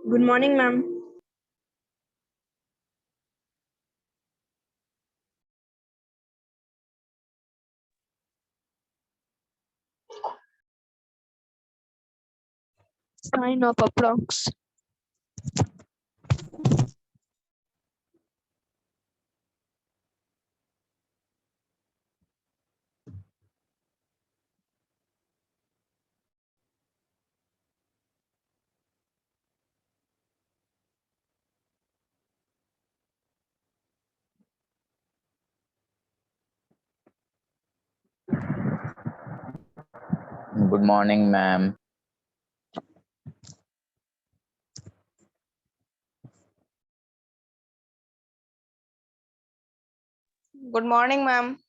Good morning, ma'am. Sign of approx. Good morning, ma'am. Good morning, ma'am.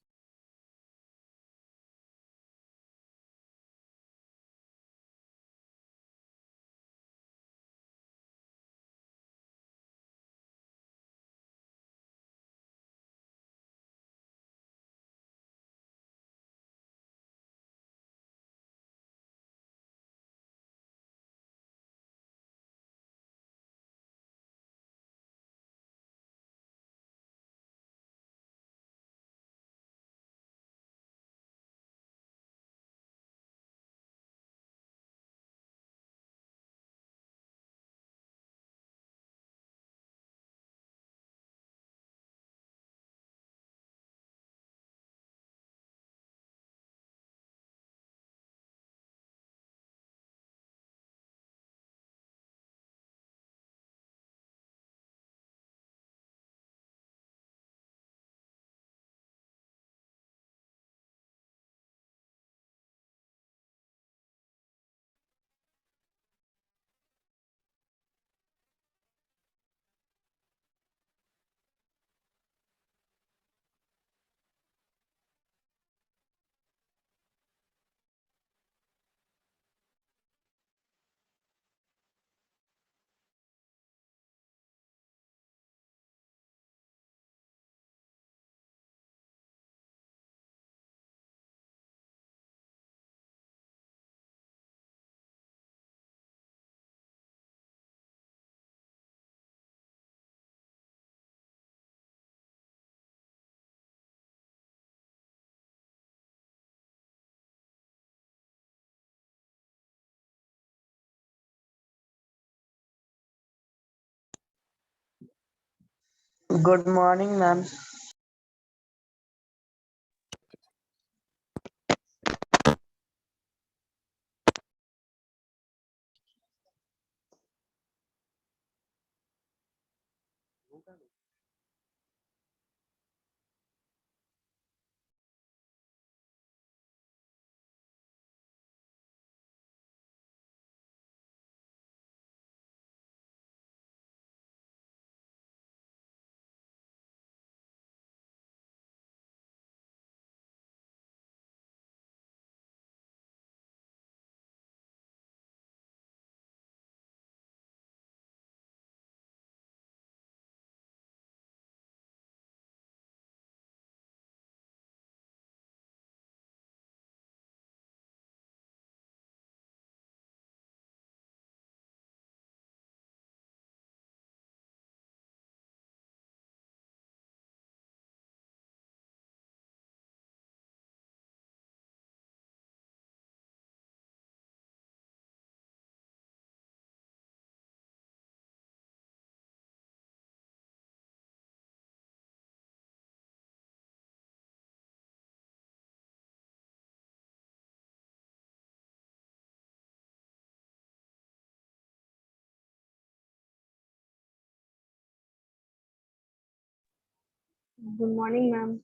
Good morning, ma'am. Good morning, ma'am.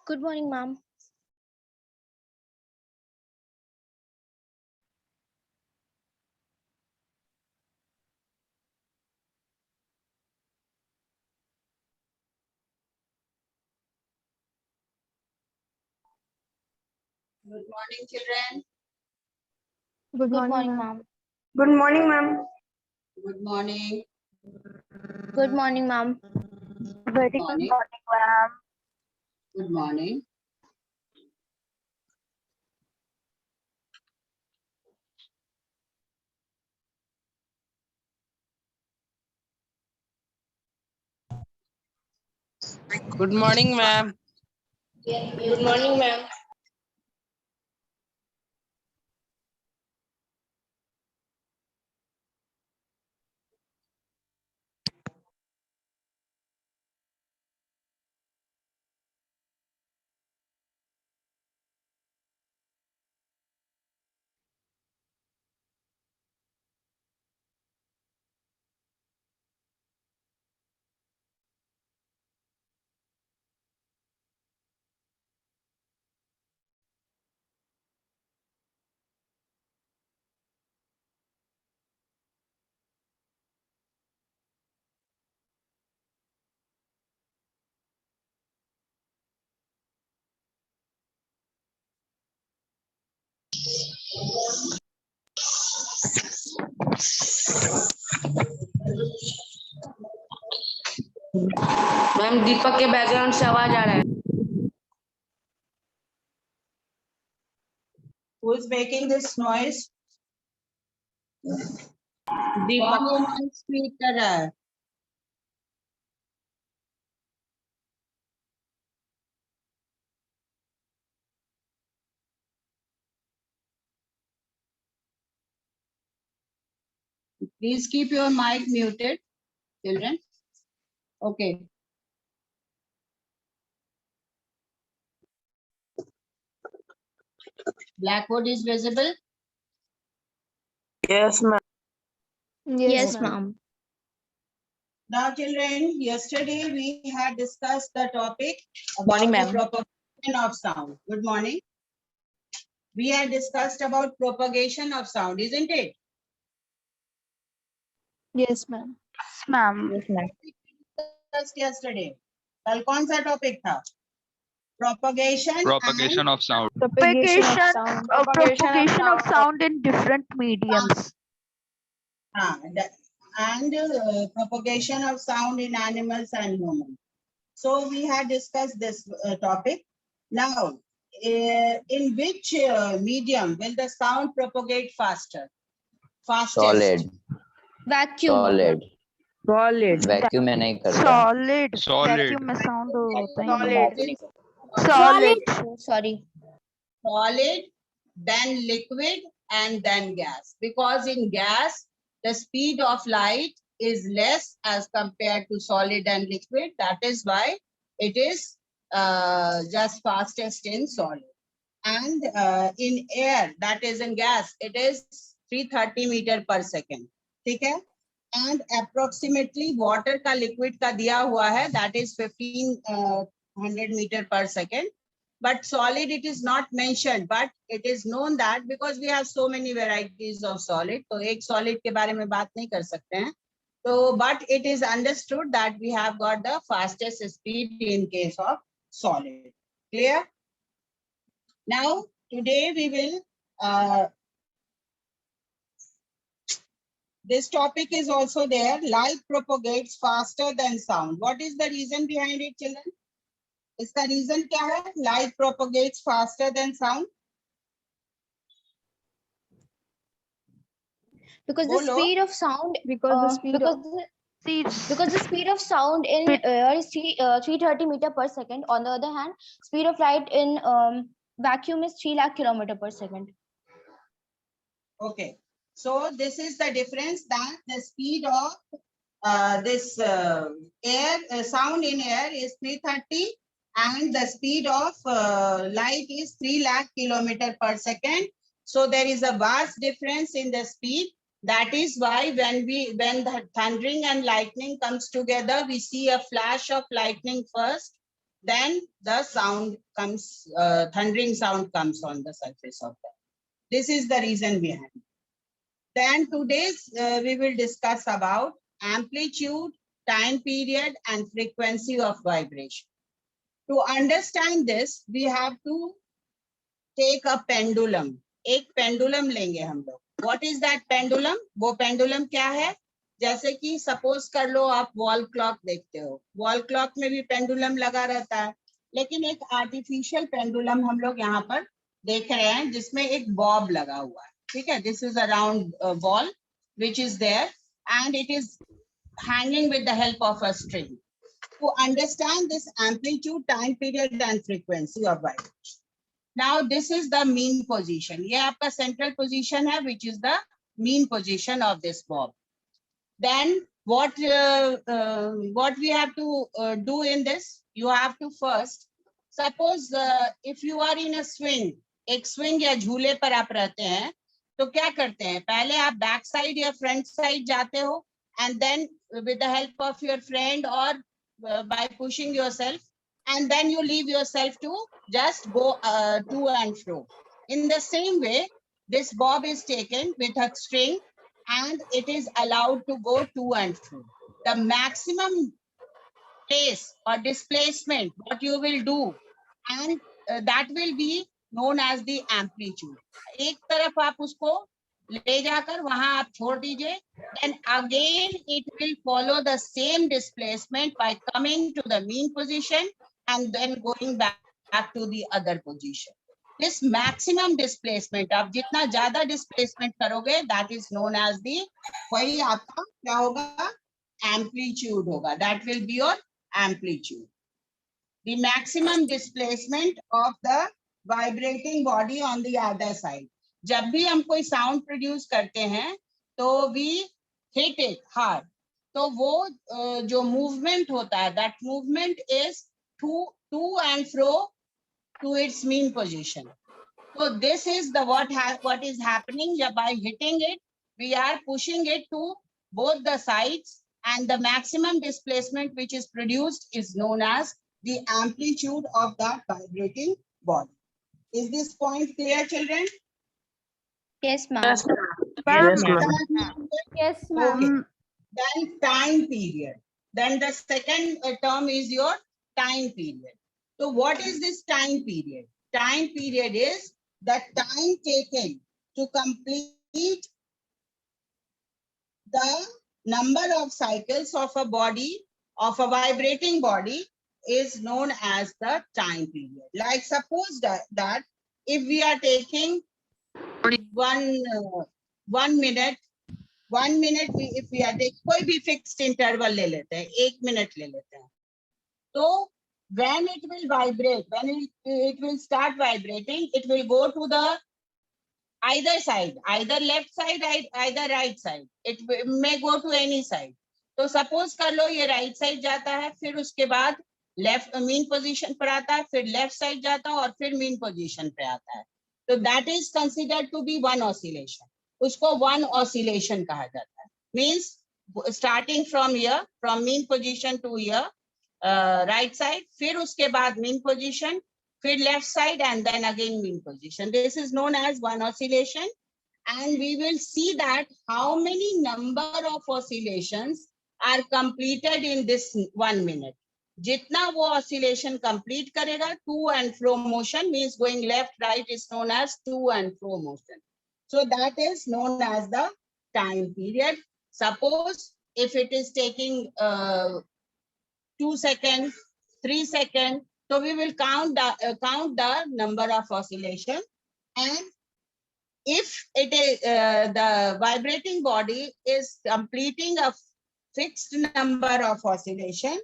Good morning, ma'am. Good morning, children. Good morning, ma'am. Good morning, ma'am. Good morning. Good morning, ma'am. Very good morning, ma'am. Good morning. Good morning, ma'am. Good morning, ma'am. Ma'am Deepak के background से आवाज आ रहा है. Who is making this noise? दीपक. कौन ये noise create कर रहा है? Please keep your mic muted, children. Okay. Blackboard is visible. Yes, ma'am. Yes, ma'am. Now, children, yesterday we had discussed the topic about Morning, the ma'am. propagation of sound. Good morning. We had discussed about propagation of sound, isn't it? Yes, ma'am. Ma'am. Yes, ma'am. Discussed yesterday. कल कौन सा topic था? Propagation Propagation of sound. Propagation of sound. Propagation of sound in different mediums. and propagation of sound in animals and humans. So we had discussed this topic. Now, in which medium will the sound propagate faster? Fastest. Solid. Vacuum. Solid. Solid. Vacuum में नहीं करता. Solid. Solid. Vacuum में sound होता ही Solid. नहीं. Solid. Solid. Sorry. Solid, then liquid, and then gas. Because in gas, the speed of light is less as compared to solid and liquid. That is why it is just fastest in solid. And in air, that is in gas, it is 330 meter per second. ठीक है? And approximately water का liquid का दिया हुआ है, that is 1500 meter per second. But solid, it is not mentioned, but it is known that because we have so many varieties of solid, तो एक solid के बारे में बात नहीं कर सकते हैं. So, but it is understood that we have got the fastest speed in case of solid. Clear? Now, today we will, this topic is also there. Light propagates faster than sound. What is the reason behind it, children? इसका reason क्या है? Light propagates faster than sound. Because the Bolo. speed of sound. Because the speed because of because the speed of sound in air is 330 meter per second. On the other hand, speed of light in vacuum is 3 lakh kilometer per second. Okay. So this is the difference, that the speed of this air sound in air is 330 and the speed of light is 3 lakh kilometer per second. So there is a vast difference in the speed. That is why when the thundering and lightning comes together, we see a flash of lightning first, then the sound comes, thundering sound comes on the surface of that. This is the reason behind it. Then today's we will discuss about amplitude, time period, and frequency of vibration. To understand this, we have to take a pendulum. एक pendulum लेंगे हम लोग. What is that pendulum? वो pendulum क्या है? जैसे कि suppose कर लो आप वॉल क्लॉक देखते हो, वॉल क्लॉक में भी पेंडुलम लगा रहता है, लेकिन एक आर्टिफिशियल पेंडुलम हम लोग यहाँ पर देख रहे हैं जिसमें एक बॉब लगा हुआ है. ठीक है, this is a round ball which is there and it is hanging with the help of a string. To understand this amplitude, time period and frequency of vibration. Now this is the mean position. ये आपका central position है which is the mean position of this bob. Then what we have to do in this? You have to first suppose if you are in a swing, एक swing या झूले पर आप रहते हैं, तो क्या करते हैं? पहले आप बैक साइड या फ्रंट साइड जाते हो and then with the help of your friend or by pushing yourself, and then you leave yourself to just go to and fro. In the same way, this bob is taken with a string and it is allowed to go to and fro. The maximum place or displacement, what you will do, and that will be known as the amplitude. एक तरफ आप उसको ले जाकर वहां आप छोड़ दीजिए, then again it will follow the same displacement by coming to the mean position and then going back to the other position. This maximum displacement, आप जितना ज्यादा displacement करोगे, that is known as the, वही आपका क्या होगा? Amplitude होगा. That will be your amplitude. The maximum displacement of the vibrating body on the other side. जब भी हम कोई साउंड प्रोड्यूस करते हैं तो वी हिट इट हार्ड, तो वो जो मूवमेंट होता है, that movement is to and fro to its mean position. So this is the what is happening. By hitting it, we are pushing it to both the sides, and the maximum displacement which is produced is known as the amplitude of that vibrating body. Is this point clear, children? Yes, ma'am. Yes, ma'am. Yes, ma'am. Okay. Then time period. Then the second term is your time period. So what is this time period? Time period is the time taken to complete the number of cycles of a body, of a vibrating body, is known as the time period. Like suppose that if we are taking 1 minute, if we are taking कोई भी fixed interval ले लेते हैं, 1 minute ले लेते हैं, तो when it will vibrate, when it will start vibrating, it will go to the either side, either left side, either right side. It may go to any side. तो suppose कर लो ये right side जाता है, फिर उसके बाद left mean position पर आता है, फिर left side जाता है और फिर mean position पे आता है. So that is considered to be one oscillation. उसको one oscillation कहा जाता है. Means starting from here, from mean position to here, right side, फिर उसके बाद mean position, फिर left side, and then again mean position. This is known as one oscillation, and we will see that how many number of oscillations are completed in this 1 minute. जितना वो oscillation complete करेगा, to and fro motion means going left, right is known as to and fro motion. So that is known as the time period. Suppose if it is taking 2 seconds, 3 seconds, so we will count the number of oscillation, and if it is the vibrating body is completing a fixed number of oscillation,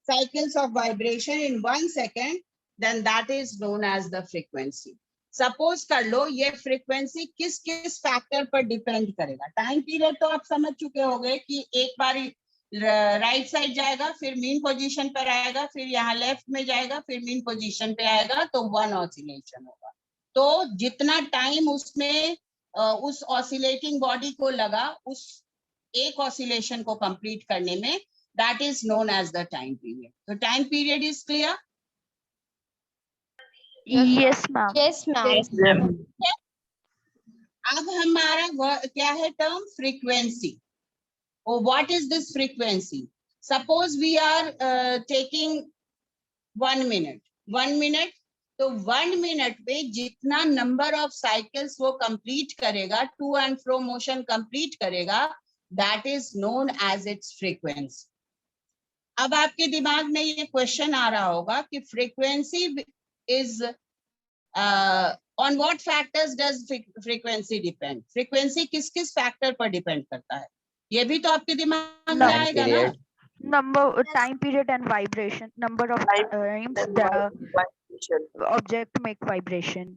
cycles of vibration in 1 second, then that is known as the frequency. Suppose कर लो ये frequency किस किस factor पर depend करेगा. Time period तो आप समझ चुके होंगे कि एक बार right side जाएगा, फिर mean position पर आएगा, फिर यहाँ left में जाएगा, फिर mean position पे आएगा, तो one oscillation होगा. तो जितना time उसमें उस oscillating body को लगा उस एक oscillation को complete करने में, that is known as the time period. So time period is clear? Yes, ma'am. Yes, ma'am. अब हमारा क्या है term? Frequency. Oh, what is this frequency? Suppose we are taking 1 minute. 1 minute, तो 1 minute में जितना number of cycles वो complete करेगा, to and fro motion complete करेगा, that is known as its frequency. अब आपके दिमाग में ये क्वेश्चन आ रहा होगा कि frequency is on what factors does frequency depend? Frequency किस किस फैक्टर पर डिपेंड करता है? ये भी तो आपके दिमाग में आएगा ना। Number, time period and vibration. Number of times the object make vibration.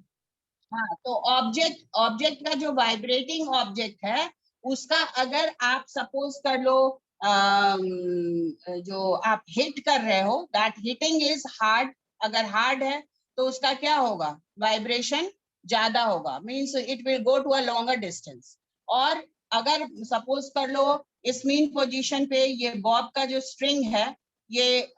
हाँ, तो ऑब्जेक्ट का जो वाइब्रेटिंग ऑब्जेक्ट है उसका अगर आप सपोज कर लो जो आप हिट कर रहे हो, दैट हिटिंग इज हार्ड, अगर हार्ड है तो उसका क्या होगा? वाइब्रेशन ज्यादा होगा, means it will go to a longer distance. और अगर सपोज कर लो इस मीन पोजीशन पे ये बॉब का जो स्ट्रिंग है ये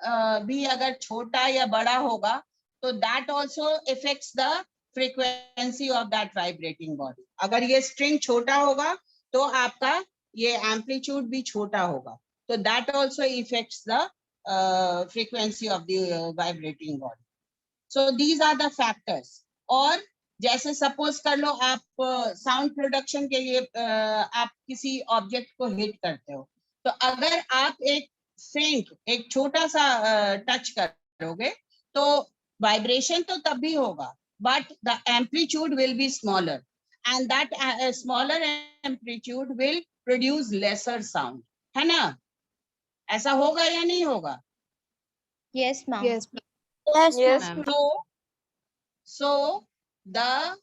भी अगर छोटा या बड़ा होगा तो that also affects the frequency of that vibrating body. अगर ये स्ट्रिंग छोटा होगा तो आपका ये एम्पलीट्यूड भी छोटा होगा, तो that also affects the frequency of the vibrating body. So these are the factors. और जैसे सपोज कर लो आप साउंड प्रोडक्शन के लिए आप किसी ऑब्जेक्ट को हिट करते हो, तो अगर आप एक छोटा सा टच करोगे तो वाइब्रेशन तो तब भी होगा, but the amplitude will be smaller, and that smaller amplitude will produce lesser sound, है ना? ऐसा होगा या नहीं होगा? Yes, ma'am. Yes, So the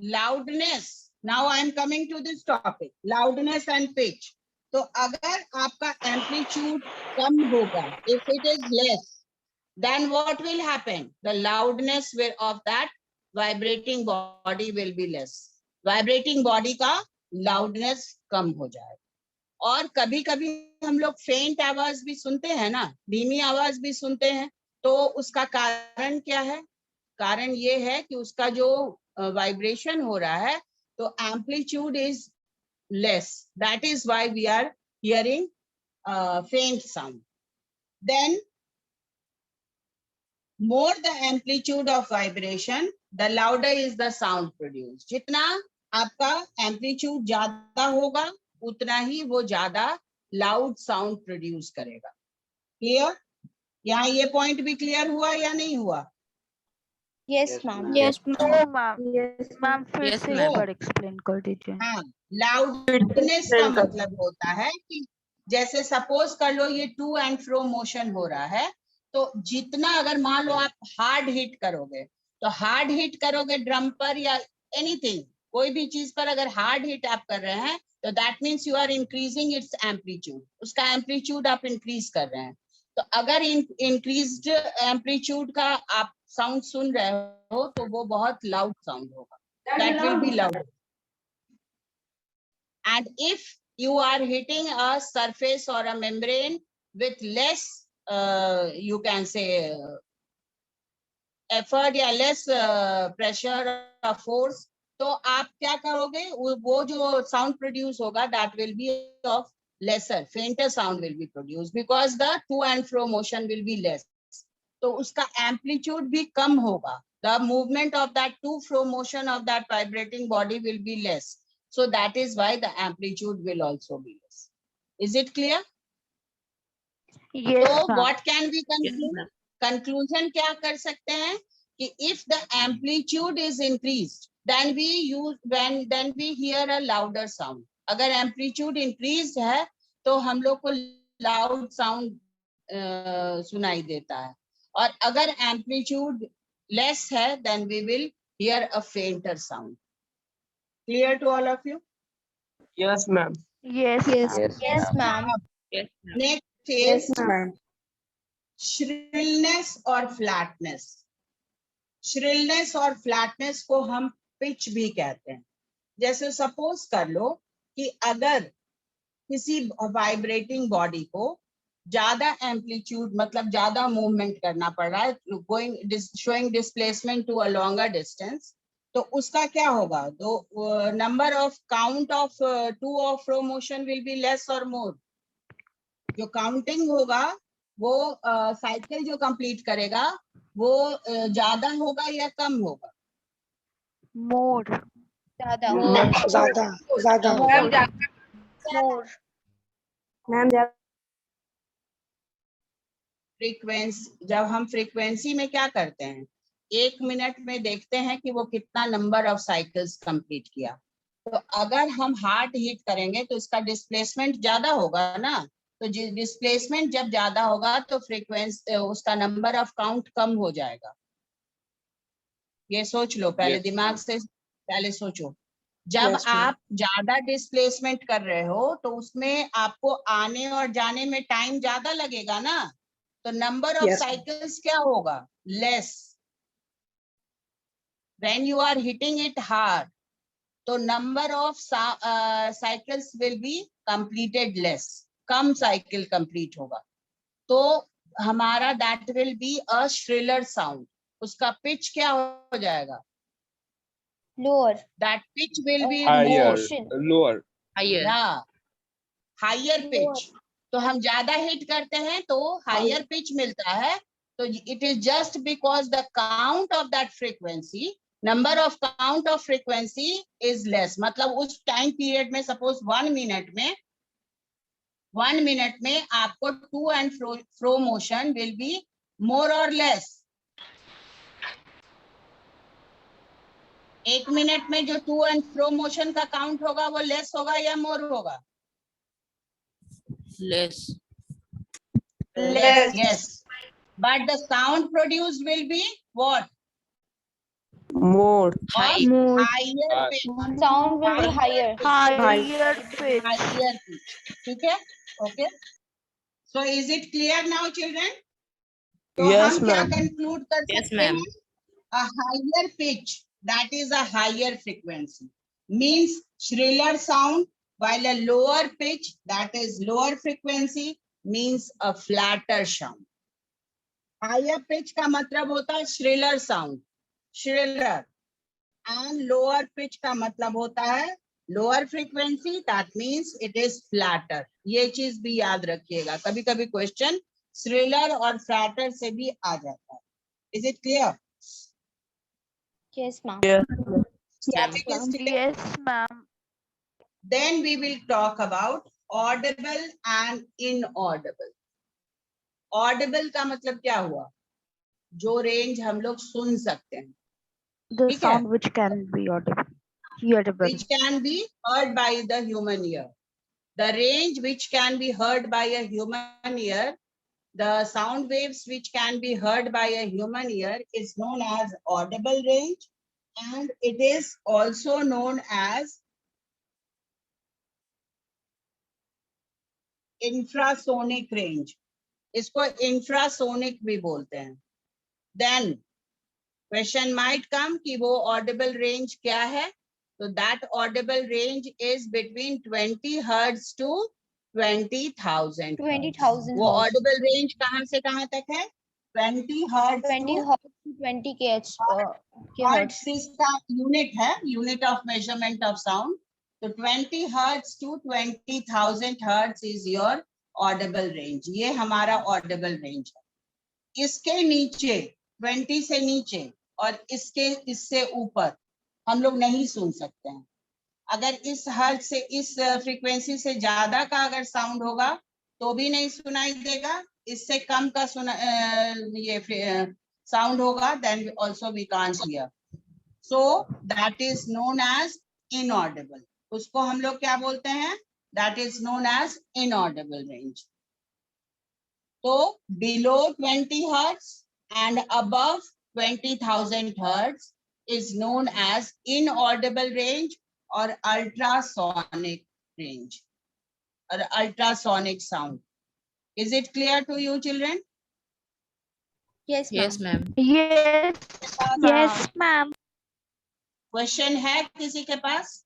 loudness, now I am coming to this topic, loudness and pitch. तो अगर आपका amplitude कम होगा, if it is less, then what will happen? The loudness of that vibrating body will be less. Vibrating body का loudness कम हो जाएगा। और कभी कभी हम लोग फेंट आवाज भी सुनते हैं ना, धीमी आवाज भी सुनते हैं, तो उसका कारण क्या है? कारण ये है कि उसका जो वाइब्रेशन हो रहा है तो amplitude is less, that is why we are hearing faint sound. Then more the amplitude of vibration, the louder is the sound produced. जितना आपका amplitude ज्यादा होगा उतना ही वो ज्यादा loud sound produce करेगा। Clear? यहाँ ये point भी clear हुआ या नहीं हुआ? Yes, ma'am. Yes, Oh, ma'am, फिर से एक बार explain कर दीजिए। हाँ, loudness का मतलब होता है कि जैसे सपोज कर लो ये टू एंड फ्रो मोशन हो रहा है, तो जितना अगर मान लो आप हार्ड हिट करोगे, तो हार्ड हिट करोगे ड्रम पर या एनीथिंग, कोई भी चीज पर अगर हार्ड हिट आप कर रहे हैं तो that means you are increasing its amplitude, उसका एम्पलीट्यूड आप इंक्रीज कर रहे हैं। तो अगर इंक्रीज्ड एम्पलीट्यूड का आप साउंड सुन रहे हो तो वो बहुत लाउड साउंड होगा, that will be loud. And if you are hitting a surface or a membrane with less you can say effort या less pressure or force, तो आप क्या करोगे? वो जो sound produce होगा that will be of lesser, fainter sound will be produced because the to and fro motion will be less, तो उसका amplitude भी कम होगा, the movement of that to fro motion of that vibrating body will be less, so that is why the amplitude will also be less. Is it clear? Yes, So ma'am. what can we conclude? Conclusion क्या कर सकते हैं कि if the amplitude is increased, then we hear a louder sound. अगर amplitude increased है तो हम लोग को loud sound सुनाई देता है, और अगर amplitude less है then we will hear a fainter sound. Clear to all of you? Yes, ma'am. Yes, Yes, ma'am. Next is shrillness और flatness. Shrillness और flatness को हम pitch भी कहते हैं। जैसे सपोज कर लो कि अगर किसी वाइब्रेटिंग बॉडी को ज्यादा एम्पलीट्यूड मतलब ज्यादा मूवमेंट करना पड़ रहा है, showing displacement to a longer distance, तो उसका क्या होगा? तो number of count of to of fro motion will be less और मोर। जो काउंटिंग होगा वो साइकिल जो कंप्लीट करेगा वो ज्यादा होगा या कम होगा? More. ज्यादा ज्यादा ज्यादा होगा। more मैम फ्रीक्वेंसी, जब हम फ्रीक्वेंसी में क्या करते हैं, 1 मिनट में देखते हैं कि वो कितना नंबर ऑफ साइकिल्स कंप्लीट किया। तो अगर हम हार्ट हिट करेंगे तो इसका डिस्प्लेसमेंट ज्यादा होगा ना, तो डिस्प्लेसमेंट जब ज्यादा होगा तो फ्रीक्वेंसी, उसका नंबर ऑफ काउंट कम हो जाएगा। ये सोच लो पहले, दिमाग से पहले सोचो। जब Yes, ma'am. आप ज्यादा डिस्प्लेसमेंट कर रहे हो तो उसमें आपको आने और जाने में टाइम ज्यादा लगेगा ना, तो number of Yes, ma'am. Cycles क्या होगा? Less. When you are hitting it hard, तो number of cycles will be completed less, कम साइकिल कंप्लीट होगा। तो हमारा that will be a shriller sound. उसका पिच क्या हो जाएगा? lower that pitch will be Higher, motion lower. Higher pitch. तो हम ज्यादा हिट करते हैं तो हायर पिच मिलता है। तो it is just because the count of that frequency, number of count of frequency is less. मतलब उस टाइम पीरियड में, सपोज 1 मिनट में आपको to and fro motion will be more और लेस। 1 मिनट में जो टू एंड फ्रो मोशन का count होगा वो लेस होगा या मोर होगा? less. Less. Yes. But the sound produced will be what? more, Of More. higher pitch. sound will be higher Higher pitch. Higher pitch. ठीक है? Okay. So is it clear now, children? तो Yes, हम क्या ma'am. conclude कर Yes, सकते ma'am. हैं? A higher pitch, that is a higher frequency, means shriller sound, while a lower pitch, that is lower frequency, means a flatter sound. Higher pitch का मतलब होता है shriller sound, shriller, and lower pitch का मतलब होता है lower frequency, that means it is flatter. ये चीज भी याद रखिएगा, कभी कभी क्वेश्चन shriller और flatter से भी आ जाता है। Is it clear? yes ma'am Topic is clear? Yes, ma'am. Then we will talk about audible and inaudible. Audible का मतलब क्या हुआ? जो रेंज हम लोग सुन सकते हैं, The ठीक है? sound which can be audible. Hearable. Which can be heard by the human ear. The range which can be heard by a human ear, the sound waves which can be heard by a human ear is known as audible range, and it is also known as infrasonic range. इसको infrasonic भी बोलते हैं। Then question might come कि वो audible range क्या है? So that audible range is between 20 hertz to 20,000. 20,000 वो hertz. audible range कहाँ से कहाँ तक है? 20 hertz 20 to hertz to 20 kh hertz इसका unit है, unit of measurement of sound. So 20 hertz to 20,000 hertz is your audible range. ये हमारा audible range है। इसके नीचे 20 से नीचे और इससे ऊपर हम लोग नहीं सुन सकते हैं। अगर इस हर्ट्ज से, इस फ्रीक्वेंसी से ज्यादा का अगर साउंड होगा तो भी नहीं सुनाई देगा, इससे कम का ये साउंड होगा then also we can't hear. So that is known as inaudible. उसको हम लोग क्या बोलते हैं? That is known as inaudible range. So below 20 hertz and above 20,000 hertz is known as inaudible range or ultrasonic range or ultrasonic sound. Is it clear to you, children? yes Yes, ma'am ma'am. Yes. Yes, ma'am. Question है किसी के पास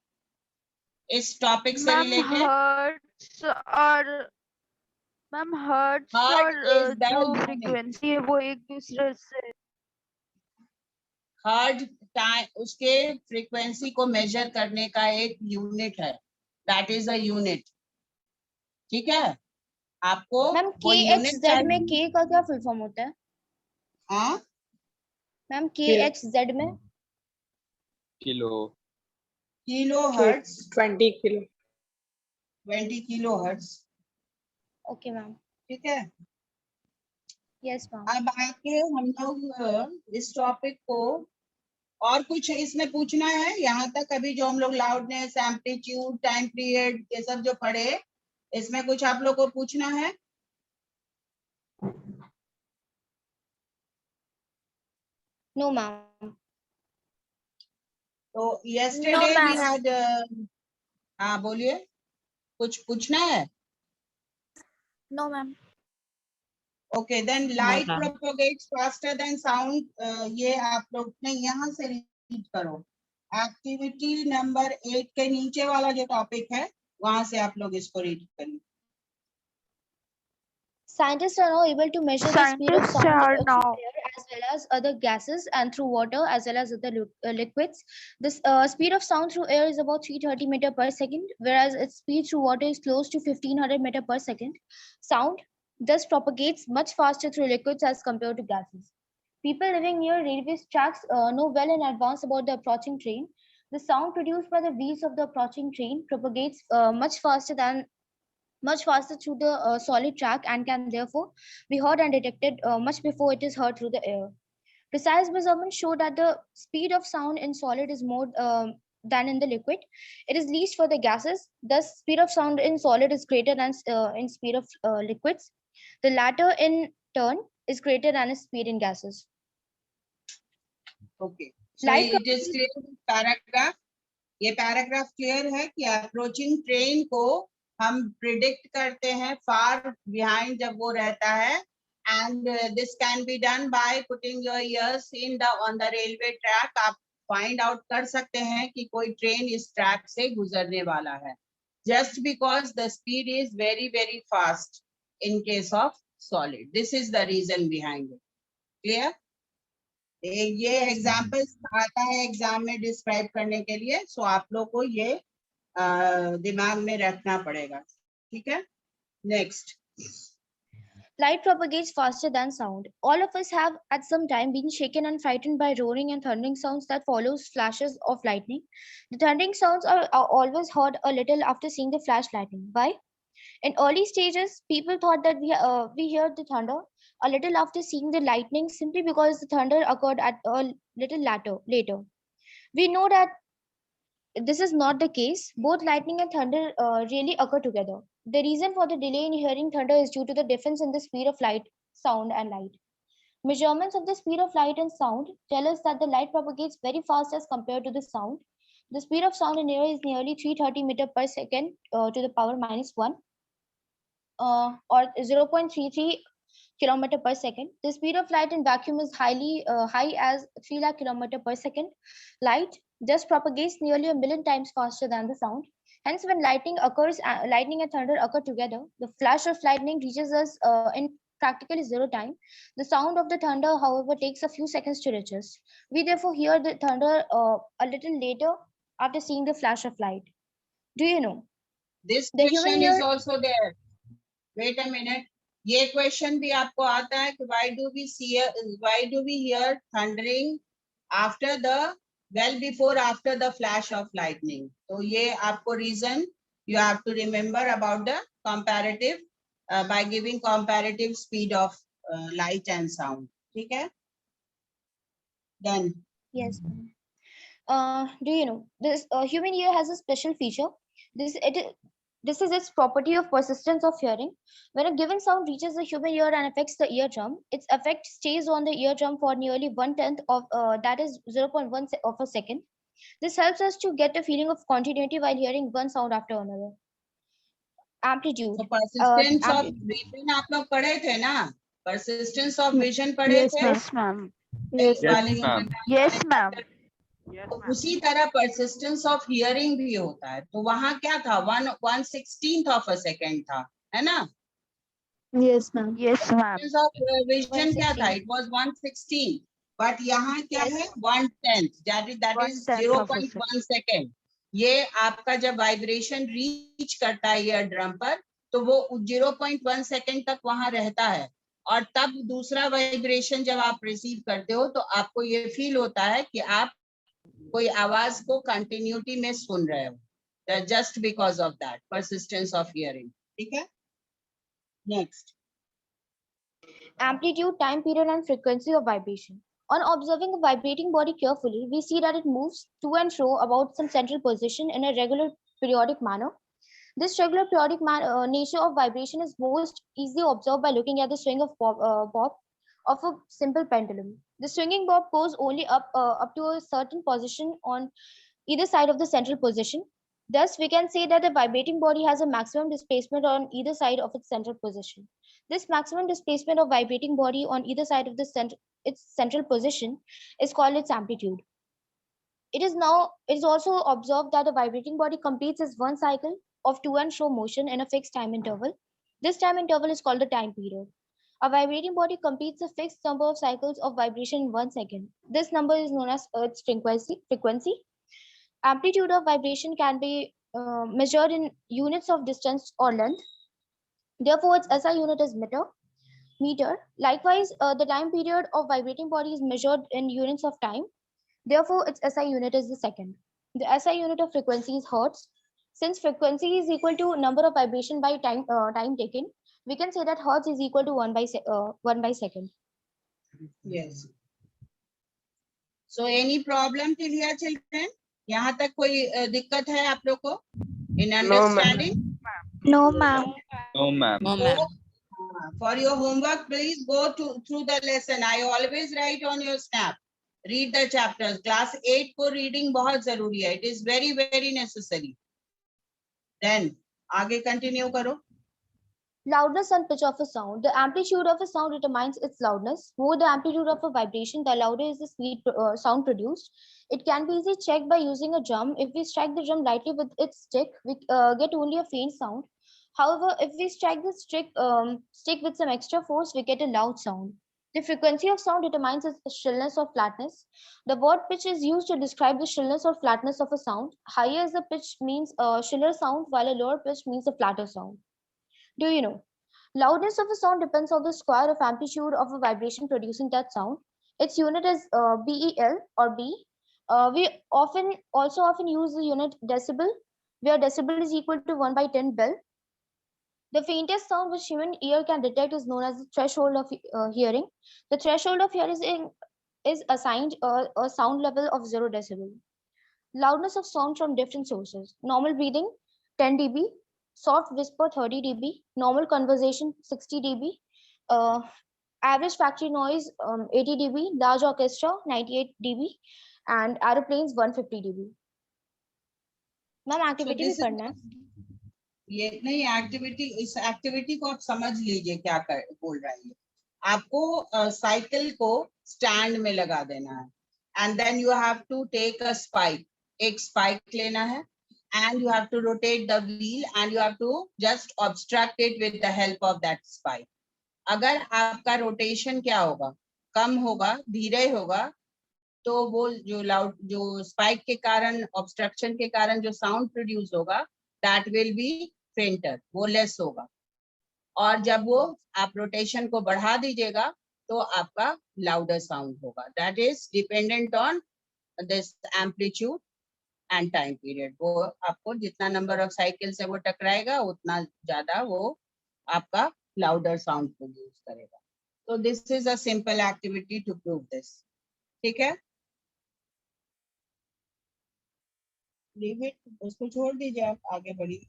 इस topic से Ma'am, related? hertz और ma'am hertz Hertz और is the जो unit. Frequency है वो एक दूसरे से हर्ट्ज टाइम, उसके फ्रीक्वेंसी को मेजर करने का एक यूनिट है, दैट इज अ यूनिट। ठीक है, आपको मैम वो यूनिट kxz में k का क्या फुल फॉर्म होता है? हाँ मैम KHZ में kilo kilohertz, 20 kilo 20 kilohertz, okay ma'am, ठीक है। Yes ma'am. अब आके हम लोग इस टॉपिक को और कुछ इसमें पूछना है यहाँ तक अभी जो हम लोग लाउडनेस, एम्पलीट्यूड, टाइम पीरियड ये सब जो पढ़े, इसमें कुछ आप लोग को पूछना है? No ma'am. तो yesterday we had हाँ बोलिए, कुछ पूछना है? No ma'am. Okay, then light propagates faster than sound. ये आप लोग ने यहाँ से रीड करो। एक्टिविटी नंबर 8 के नीचे वाला जो टॉपिक है वहां से आप लोग इसको रीड करिए। Scientists are now able to measure the speed of Scientists sound are through now air as well as other gases and through water as well as other liquids. The speed of sound through air is about 330 meter per second, whereas its speed through water is close to 1500 meter per second. Sound thus propagates much faster through liquids as compared to gases. People living near railway tracks know well in advance about the approaching train. The sound produced by the wheels of the approaching train propagates much faster through the solid track and can therefore be heard and detected much before it is heard through the air. Precise measurements show that the speed of sound in solid is more than in the liquid. It is least for the gases. Thus, speed of sound in solid is greater than in speed of liquids. The latter, in turn, is greater than its speed in gases. Okay. So Light it is clear paragraph. ये paragraph clear है कि approaching train को हम predict करते हैं far behind जब वो रहता है, and this can be done by putting your years in the on the railway track. आप फाइंड आउट कर सकते हैं कि कोई ट्रेन इस ट्रैक से गुजरने वाला है, just because the speed is very very fast in case of solid. This is the reason behind it. Clear? ये एग्जाम्पल्स आता है एग्जाम में डिस्क्राइब करने के लिए, सो आप लोग को ये दिमाग में रखना पड़ेगा, ठीक है? Next. Light propagates faster than sound. All of us have at some time been shaken and frightened by roaring and thundering sounds that follows flashes of lightning. The thundering sounds are always heard a little after seeing the flash lightning. Why? In early stages, people thought that we heard the thunder a little after seeing the lightning simply because the thunder occurred at a little later. We know that this is not the case. Both lightning and thunder really occur together. The reason for the delay in hearing thunder is due to the difference in the speed of light, sound, and light. Measurements of the speed of light and sound tell us that the light propagates very fast as compared to the sound. The speed of sound in air is nearly 330 meter per second to the power minus 1 or 0.33 kilometer per second. The speed of light in vacuum is high as 3 lakh kilometer per second. Light just propagates nearly 1 million times faster than the sound. Hence, when lightning and thunder occur together, the flash of lightning reaches us in practically zero time. The sound of the thunder, however, takes a few seconds to reach us. We therefore hear the thunder a little later after seeing the flash of light. Do you know? This The human question is ear- also there. Wait a minute. ये question भी आपको आता है कि why do we hear thundering after the before after the flash of lightning? तो ये आपको reason you have to remember about the comparative by giving comparative speed of light and sound. ठीक है? Then Yes. Do you know this human ear has a special feature? This is its property of persistence of hearing. When a given sound reaches the human ear and affects the eardrum, its effect stays on the eardrum for nearly 1/10 of that is 0.1 of a second. This helps us to get a feeling of continuity while hearing one sound after another. Amplitude. so persistence of vision आप लोग पढ़े थे ना? Persistence of vision पढ़े थे? yes ma'am Yes, ma'am. yes ma'am तो उसी तरह persistence of hearing भी होता है। तो वहां क्या था? 1/16 of a second था, है ना? yes ma'am Persistence of vision क्या था? It was 1/16, but यहाँ क्या है? 1/10, that is 1/10 of a 0.1 second. ये आपका जब वाइब्रेशन रीच करता है ईयर ड्रम पर, तो वो 0.1 सेकेंड तक वहां रहता है, और तब दूसरा वाइब्रेशन जब आप रिसीव करते हो तो आपको ये फील होता है कि आप कोई आवाज को कंटिन्यूटी में सुन रहे हो, just because of that persistence of hearing. ठीक है, next. Amplitude, time period, and frequency of vibration. On observing a vibrating body carefully, we see that it moves to and fro about some central position in a regular periodic manner. This regular periodic nature of vibration is most easily observed by looking at the swing of bob of a simple pendulum. The swinging bob goes only up to a certain position on either side of the central position. Thus, we can say that the vibrating body has a maximum displacement on either side of its central position. This maximum displacement of vibrating body on either side of its central position is called its amplitude. It is also observed that the vibrating body completes its one cycle of to and fro motion in a fixed time interval. This time interval is called the time period. A vibrating body completes a fixed number of cycles of vibration in 1 second. This number is known as its frequency. Amplitude of vibration can be measured in units of distance or length. Therefore, its SI unit is meter. Likewise, the time period of vibrating body is measured in units of time. Therefore, its SI unit is the second. The SI unit of frequency is hertz. Since frequency is equal to number of vibration by time taken, we can say that hertz is equal to 1 by second. Yes. So any problem till here, children? यहाँ तक कोई दिक्कत है आप लोग को in understanding? No, ma'am. No, ma'am. No, ma'am. For your homework, please go through the lesson. I always write on your snap. Read the chapters. Class 8 को reading बहुत जरूरी है. It is very, very necessary. Then आगे continue करो. Loudness and pitch of a sound. The amplitude of a sound determines its loudness. More the amplitude of a vibration, the louder is the speed sound produced. It can be easily checked by using a drum. If we strike the drum lightly with its stick, we get only a faint sound. However, if we strike the stick with some extra force, we get a loud sound. The frequency of sound determines its shrillness or flatness. The word pitch is used to describe the shrillness or flatness of a sound. Higher is the pitch means a shriller sound, while a lower pitch means a flatter sound. Do you know? Loudness of a sound depends on the square of amplitude of a vibration producing that sound. Its unit is BEL or B. We also often use the unit decibel, where decibel is equal to 1 by 10 bell. The faintest sound which human ear can detect is known as the threshold of hearing. The threshold of hearing is assigned a sound level of 0 decibel. Loudness of sound from different sources. Normal breathing, 10 dB. Soft whisper, 30 dB. Normal conversation, 60 dB. Average factory noise, 80 dB. Large orchestra, 98 dB. And aeroplanes, 150 dB. Ma'am, activity भी करना है. ये नहीं activity, इस activity को आप समझ लीजिए क्या बोल रहा है. आपको साइकिल को स्टैंड में लगा देना है and then you have to take a spike. एक स्पाइक लेना है and you have to rotate the wheel and you have to just obstruct it with the help of that spike. अगर आपका रोटेशन क्या होगा, कम होगा, धीरे होगा, तो वो जो स्पाइक के कारण, ऑब्स्ट्रक्शन के कारण जो साउंड प्रोड्यूस होगा, that will be fainter, वो लेस होगा. और जब वो आप रोटेशन को बढ़ा दीजिएगा तो आपका लाउडर साउंड होगा. That is dependent on this amplitude and time period. वो आपको जितना नंबर ऑफ साइकिल से वो टकराएगा उतना ज्यादा वो आपका लाउडर साउंड प्रोड्यूस करेगा. तो this is a simple activity to prove this. ठीक है, लीव इट, उसको छोड़ दीजिए, आप आगे बढ़िए.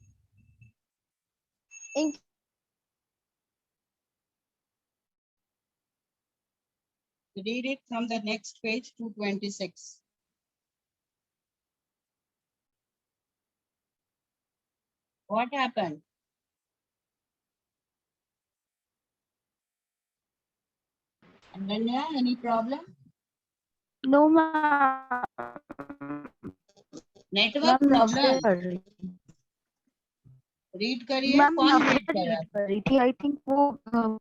Read it from the next page, 226. What happened? Ananya, any problem? No, ma'am. Network problem. Read करिए. मैम कौन read कर रहा है? कर रही थी. आई थिंक वो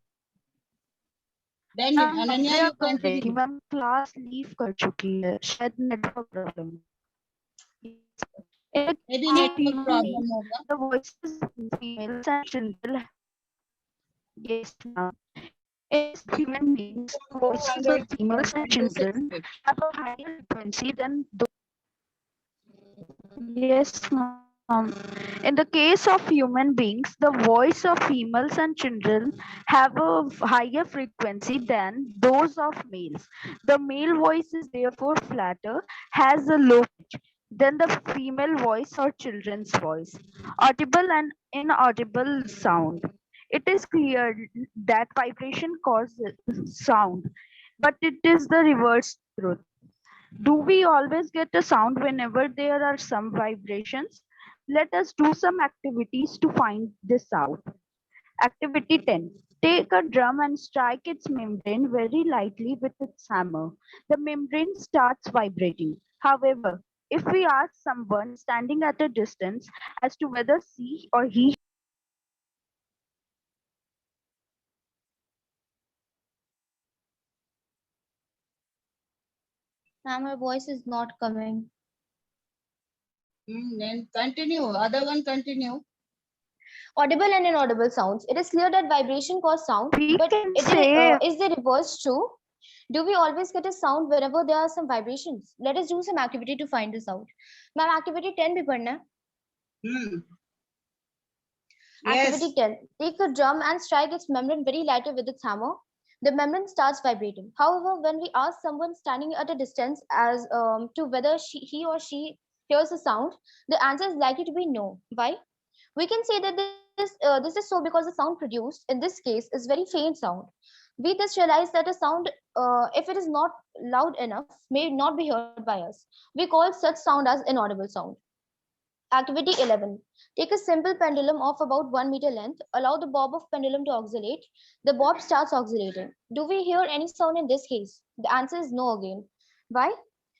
Then Ananya, you continue. Ma'am class leave कर चुकी है, शायद network problem. Maybe network problem होगा. The voices females and gentle. Yes, ma'am. In human beings, voices of females and children have a higher frequency than those. Yes, ma'am. In the case of human beings, the voice of females and children have a higher frequency than those of males. The male voice is therefore flatter, has a low pitch than the female voice or children's voice. Audible and inaudible sound. It is clear that vibration causes sound, but it is the reverse truth. Do we always get a sound whenever there are some vibrations? Let us do some activities to find this out. Activity 10. Take a drum and strike its membrane very lightly with its hammer. The membrane starts vibrating. However, if we ask someone standing at a distance as to whether she or he Ma'am, her voice is not coming. Then continue. Other one continue. Audible and inaudible sounds. It is clear that vibration causes sound, we but can is say the reverse true? Do we always get a sound whenever there are some vibrations? Let us do some activity to find this out. Ma'am, activity 10 bhi padna hai. Hmm. Yes. Activity 10. Take a drum and strike its membrane very lightly with its hammer. The membrane starts vibrating. However, when we ask someone standing at a distance as to whether he or she hears a sound, the answer is likely to be no. Why? We can say that this is so because the sound produced in this case is very faint sound. We thus realize that a sound, if it is not loud enough, may not be heard by us. We call such sound as inaudible sound. Activity 11. Take a simple pendulum of about 1 meter length. Allow the bob of pendulum to oscillate. The bob starts oscillating. Do we hear any sound in this case? The answer is no again. Why?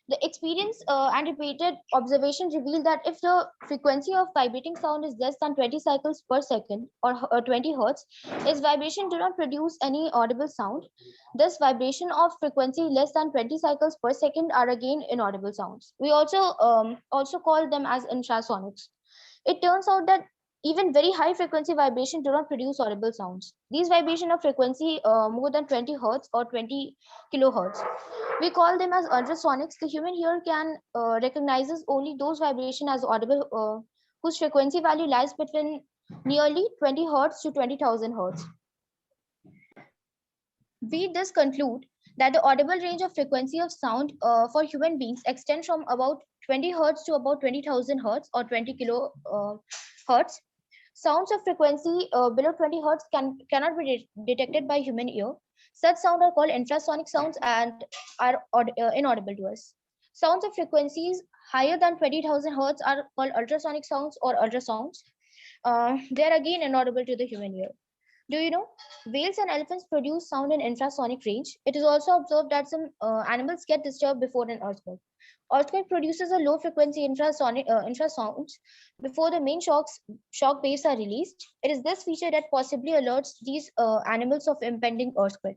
The experience and repeated observation reveal that if the frequency of vibrating sound is less than 20 cycles per second or 20 hertz, its vibration do not produce any audible sound. Thus, vibration of frequency less than 20 cycles per second are again inaudible sounds. We also call them as infrasonics. It turns out that even very high frequency vibration do not produce audible sounds. These vibration of frequency more than 20 hertz or 20 kilohertz. We call them as ultrasonics. The human ear can recognizes only those vibration as audible whose frequency value lies between nearly 20 hertz to 20,000 hertz. We thus conclude that the audible range of frequency of sound for human beings extends from about 20 hertz to about 20,000 hertz or 20 kilo hertz. Sounds of frequency below 20 hertz cannot be detected by human ear. Such sounds are called infrasonic sounds and are inaudible to us. Sounds of frequencies higher than 20,000 hertz are called ultrasonic sounds or ultrasounds. They are again inaudible to the human ear. Do you know? Whales and elephants produce sound in infrasonic range. It is also observed that some animals get disturbed before an earthquake. Earthquake produces a low frequency infrasounds before the main shock waves are released. It is this feature that possibly alerts these animals of impending earthquake.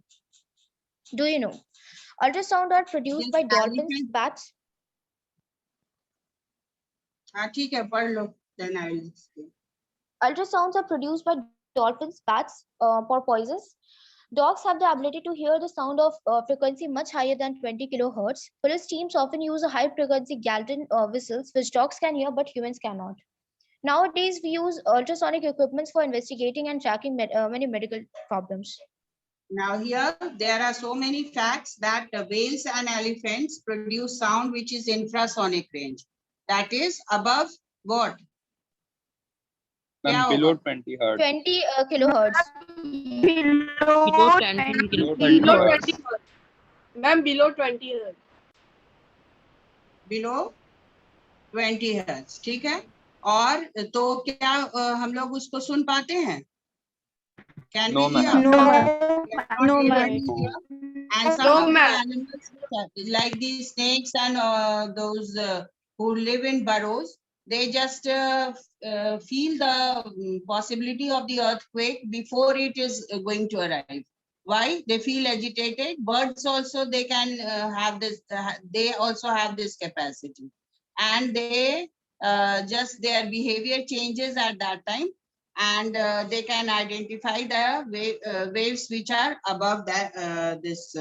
Do you know? Ultrasound are produced by dolphins, bats. ठीक है, पढ़ लो. Then I will explain. Ultrasounds are produced by dolphins, bats, porpoises. Dogs have the ability to hear the sound of frequency much higher than 20 kilohertz. Police teams often use a high frequency Galton whistles, which dogs can hear but humans cannot. Nowadays, we use ultrasonic equipments for investigating and tracking many medical problems. Now here, there are so many facts that whales and elephants produce sound which is infrasonic range. That is above what? Ma'am, below 20 hertz. 20 kilohertz. below 20 Below 20 hertz. Ma'am, below 20 hertz. Below 20 hertz. ठीक है. और तो क्या हम लोग उसको सुन पाते हैं? Can No, we hear? ma'am. No, ma'am. And some of the animals like these snakes and those who live in burrows, they just feel the possibility of the earthquake before it is going to arrive. Why? They feel agitated. Birds also, they can have this, they also have this capacity. And they just, their behavior changes at that time. and they can identify the waves which are above that this